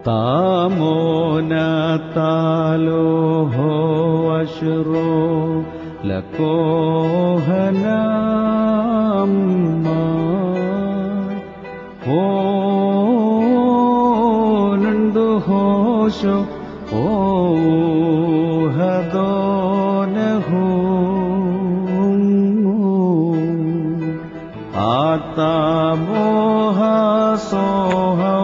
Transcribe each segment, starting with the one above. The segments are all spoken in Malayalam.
താമോനത്താലോ ഹോ അശ്രോ ലകോഹനമ്മ ഹോനുണ്ടു ഹോശോ ഓഹദോനഹു ആതാമോഹ സോഹൗ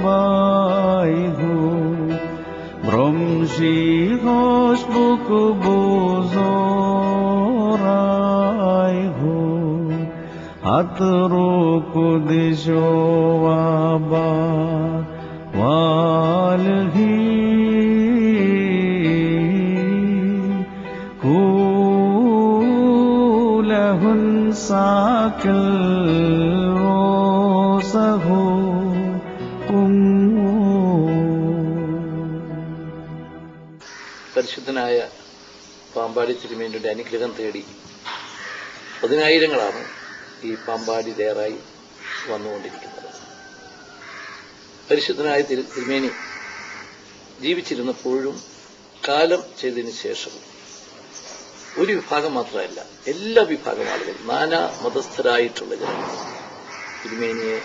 ബായിഹു ബ്രംശി ഹോഷ്ബുകു ബോസോറായിഹു അത്റുകു ദിശോവാബാ വാൽഹി കൂലഹുൻ സാക്കിൽ റോസഹു പരിശുദ്ധനായ പാമ്പാടി തിരുമേനിയുടെ അനുഗ്രഹം തേടി പതിനായിരങ്ങളാണ് ഈ പാമ്പാടി തയ്യാറായി വന്നുകൊണ്ടിരിക്കുന്നത്. പരിശുദ്ധനായ തിരുമേനി ജീവിച്ചിരുന്നപ്പോഴും കാലം ചെയ്തതിനു ശേഷവും ഒരു വിഭാഗം മാത്രമല്ല, എല്ലാ വിഭാഗം ആളുകൾ, നാനാ മതസ്ഥരായിട്ടുള്ള ജനങ്ങൾ തിരുമേനിയെ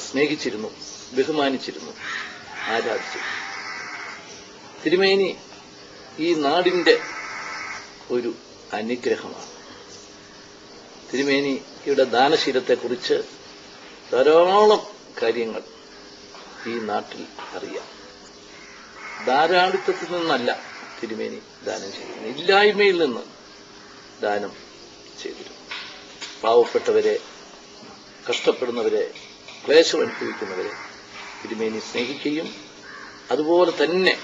സ്നേഹിച്ചിരുന്നു, ബഹുമാനിച്ചിരുന്നു, ആരാധിച്ചിരുന്നു. തിരുമേനി ഈ നാടിന്റെ ഒരു അനുഗ്രഹമാണ്. തിരുമേനിയുടെ ദാനശീലത്തെക്കുറിച്ച് ധാരാളം കാര്യങ്ങൾ ഈ നാട്ടിൽ അറിയാം. ധാരാളിത്തത്തിൽ നിന്നല്ല തിരുമേനി ദാനം ചെയ്യുന്നത്, ഇല്ലായ്മയിൽ നിന്ന് ദാനം ചെയ്തിരുന്നു. പാവപ്പെട്ടവരെ, കഷ്ടപ്പെടുന്നവരെ, ക്ലേശം അനുഭവിക്കുന്നവരെ തിരുമേനി സ്നേഹിക്കുകയും അതുപോലെ തന്നെ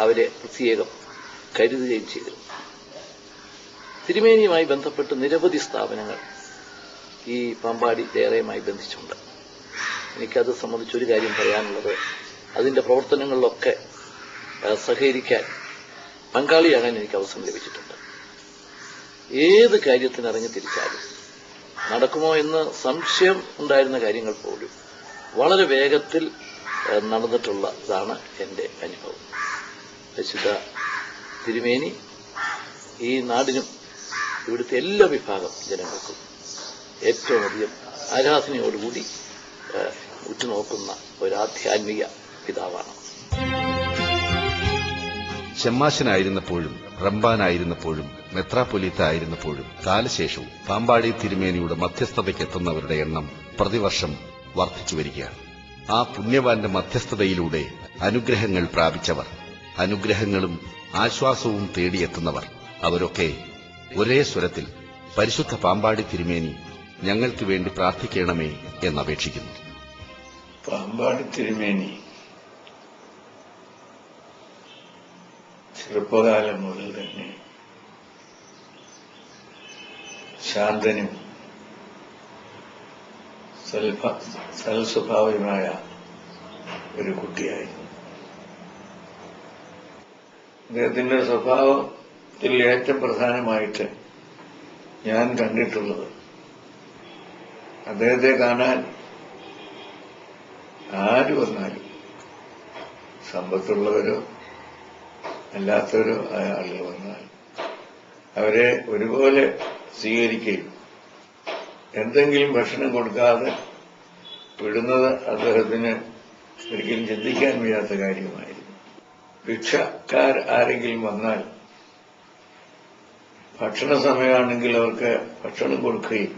അവരെ പ്രത്യേകം കരുതുകയും ചെയ്തിരുന്നു. തിരുമേനിയുമായി ബന്ധപ്പെട്ട് നിരവധി സ്ഥാപനങ്ങൾ ഈ പാമ്പാടി ദേറയുമായി ബന്ധിച്ചുണ്ട്. എനിക്കത് സംബന്ധിച്ചൊരു കാര്യം പറയാനുള്ളത്, അതിന്റെ പ്രവർത്തനങ്ങളിലൊക്കെ സഹകരിക്കാൻ, പങ്കാളിയാകാൻ എനിക്ക് അവസരം ലഭിച്ചിട്ടുണ്ട്. ഏത് കാര്യത്തിനിറങ്ങി തിരിച്ചാലും നടക്കുമോ എന്ന് സംശയം ഉണ്ടായിരുന്ന കാര്യങ്ങൾ പോലും വളരെ വേഗത്തിൽ നടന്നിട്ടുള്ളതാണ് എൻ്റെ അനുഭവം. പരിശുദ്ധ തിരുമേനി ഈ നാടിനും ഇവിടുത്തെ എല്ലാ വിഭാഗം ജനങ്ങൾക്കും ഏറ്റവും അധികം ആരാധനയോടുകൂടി ഉറ്റുനോക്കുന്ന ഒരു ആധ്യാത്മിക പിതാവാണ്. ഷമ്മാശനായിരുന്നപ്പോഴും റംബാനായിരുന്നപ്പോഴും മെത്രാപ്പൊലീത്ത ആയിരുന്നപ്പോഴും കാലശേഷവും പാമ്പാടി തിരുമേനിയുടെ മധ്യസ്ഥതയ്ക്കെത്തുന്നവരുടെ എണ്ണം പ്രതിവർഷം വർദ്ധിച്ചുവരികയാണ്. ആ പുണ്യവാന്റെ മധ്യസ്ഥതയിലൂടെ അനുഗ്രഹങ്ങൾ പ്രാപിച്ചവർ, അനുഗ്രഹങ്ങളും ആശ്വാസവും തേടിയെത്തുന്നവർ, അവരൊക്കെ ഒരേ സ്വരത്തിൽ പരിശുദ്ധ പാമ്പാടി തിരുമേനി ഞങ്ങൾക്ക് വേണ്ടി പ്രാർത്ഥിക്കണമേ എന്നപേക്ഷിക്കുന്നു. പാമ്പാടി തിരുമേനി ചെറുപ്പകാലം മുതൽ തന്നെ ശാന്തനും സൽസ്വഭാവിയുമായ ഒരു കുട്ടിയായിരുന്നു. അദ്ദേഹത്തിന്റെ സ്വഭാവത്തിൽ ഏറ്റവും പ്രധാനമായിട്ട് ഞാൻ കണ്ടിട്ടുള്ളത്, അദ്ദേഹത്തെ കാണാൻ ആര് വന്നാലും, സമ്പത്തുള്ളവരോ അല്ലാത്തവരോ ആയ ആളുകൾ വന്നാൽ അവരെ ഒരുപോലെ സ്വീകരിക്കുകയും എന്തെങ്കിലും ഭക്ഷണം കൊടുക്കാതെ വിടുന്നത് അദ്ദേഹത്തിന് ഒരിക്കലും ചിന്തിക്കാൻ വയ്യാത്ത കാര്യമായിരുന്നു. ഭിക്ഷക്കാർ ആരെങ്കിലും വന്നാൽ ഭക്ഷണ സമയമാണെങ്കിൽ അവർക്ക് ഭക്ഷണം കൊടുക്കുകയും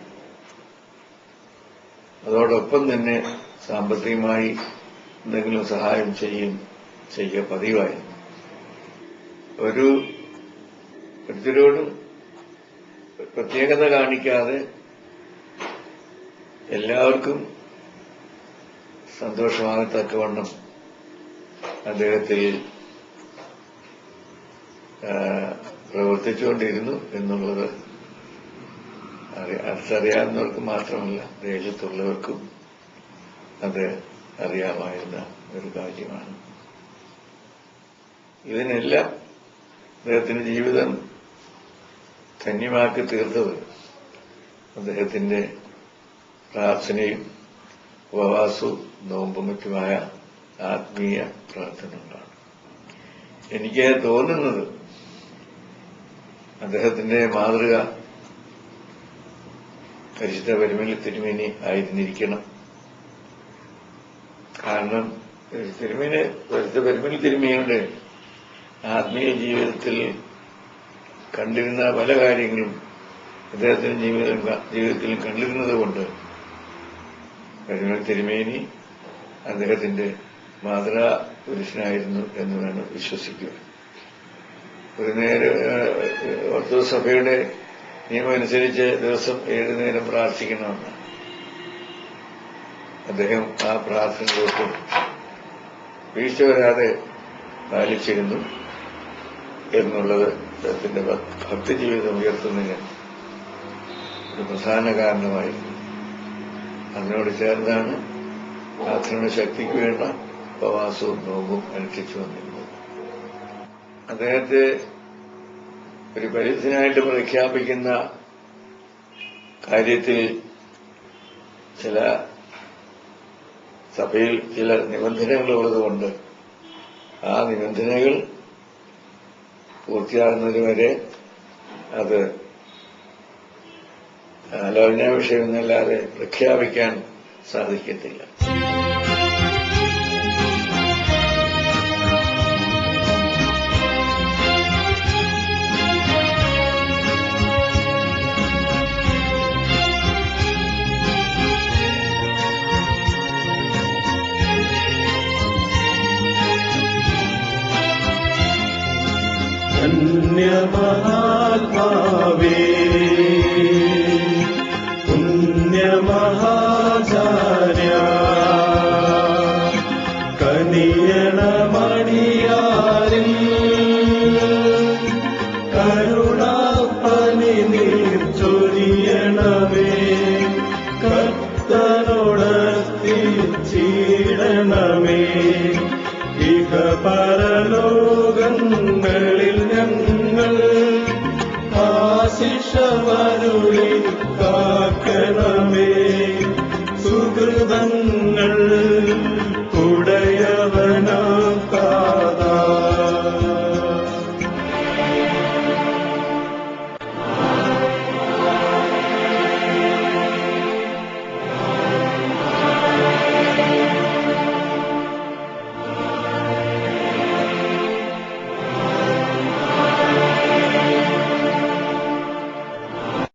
അതോടൊപ്പം തന്നെ സാമ്പത്തികമായി എന്തെങ്കിലും സഹായം ചെയ്യുക പതിവായിരുന്നു. ഒരുത്തരോടും പ്രത്യേകത കാണിക്കാതെ എല്ലാവർക്കും സന്തോഷമാകത്തക്കവണ്ണം അദ്ദേഹത്തിൽ പ്രവർത്തിച്ചുകൊണ്ടിരുന്നു എന്നുള്ളത് അടുത്തറിയാവുന്നവർക്ക് മാത്രമല്ല, ദേശത്തുള്ളവർക്കും അത് അറിയാമായിരുന്ന ഒരു കാര്യമാണ്. ഇതിനെല്ലാം അദ്ദേഹത്തിന്റെ ജീവിതം ധന്യമാക്കി തീർത്തത് അദ്ദേഹത്തിന്റെ പ്രാർത്ഥനയും ഉപവാസവും നോമ്പും മറ്റുമായ ആത്മീയ പ്രവർത്തനങ്ങളാണ്. എനിക്ക് തോന്നുന്നത് അദ്ദേഹത്തിന്റെ മാതൃക പരിശുദ്ധ പരുമല തിരുമേനി ആയിരുന്നിരിക്കണം. കാരണം പരിശുദ്ധ പരുമല തിരുമേനിയുടെ ആത്മീയ ജീവിതത്തിൽ കണ്ടിരുന്ന പല കാര്യങ്ങളും അദ്ദേഹത്തിന്റെ ജീവിതത്തിലും കണ്ടിരുന്നത് കൊണ്ട് പരുമല തിരുമേനി അദ്ദേഹത്തിന്റെ മാതൃകാ പുരുഷനായിരുന്നു എന്ന് വേണം വിശ്വസിക്കുക. ഒരു നേരം ഓർത്തഡോക്സ് സഭയുടെ നിയമമനുസരിച്ച് ദിവസം 7 നേരം പ്രാർത്ഥിക്കണമെന്ന് അദ്ദേഹം ആ പ്രാർത്ഥനകൾക്ക് വീഴ്ച വരാതെ പാലിച്ചിരുന്നു എന്നുള്ളത് അദ്ദേഹത്തിന്റെ ഭക്തിജീവിതം ഉയർത്തുന്നതിന് ഒരു പ്രധാന കാരണമായിരുന്നു. അതിനോട് ചേർന്നാണ് പ്രാർത്ഥനയുടെ ശക്തിക്ക് വേണ്ട ഉപവാസവും നോമ്പും അനുഷ്ഠിച്ചു വന്നിരുന്നത്. അദ്ദേഹത്തെ ഒരു പരിശുദ്ധനായിട്ട് പ്രഖ്യാപിക്കുന്ന കാര്യത്തിൽ സഭയിൽ ചില നിബന്ധനകളുള്ളതുകൊണ്ട് ആ നിബന്ധനകൾ പൂർത്തിയാകുന്നതുവരെ അത് ആലോചനാ വിഷയമൊന്നല്ലാതെ പ്രഖ്യാപിക്കാൻ സാധിക്കത്തില്ല. പുണ്യമഹാത്മാവേ പുണ്യമഹാചാര്യ കനിയണമണിയാരിൽ കരുണാപ്പനി നീർച്ചൊരിയണമേ കർത്തനോടത്തിച്ചിടണമേ ഇഹ പരലോ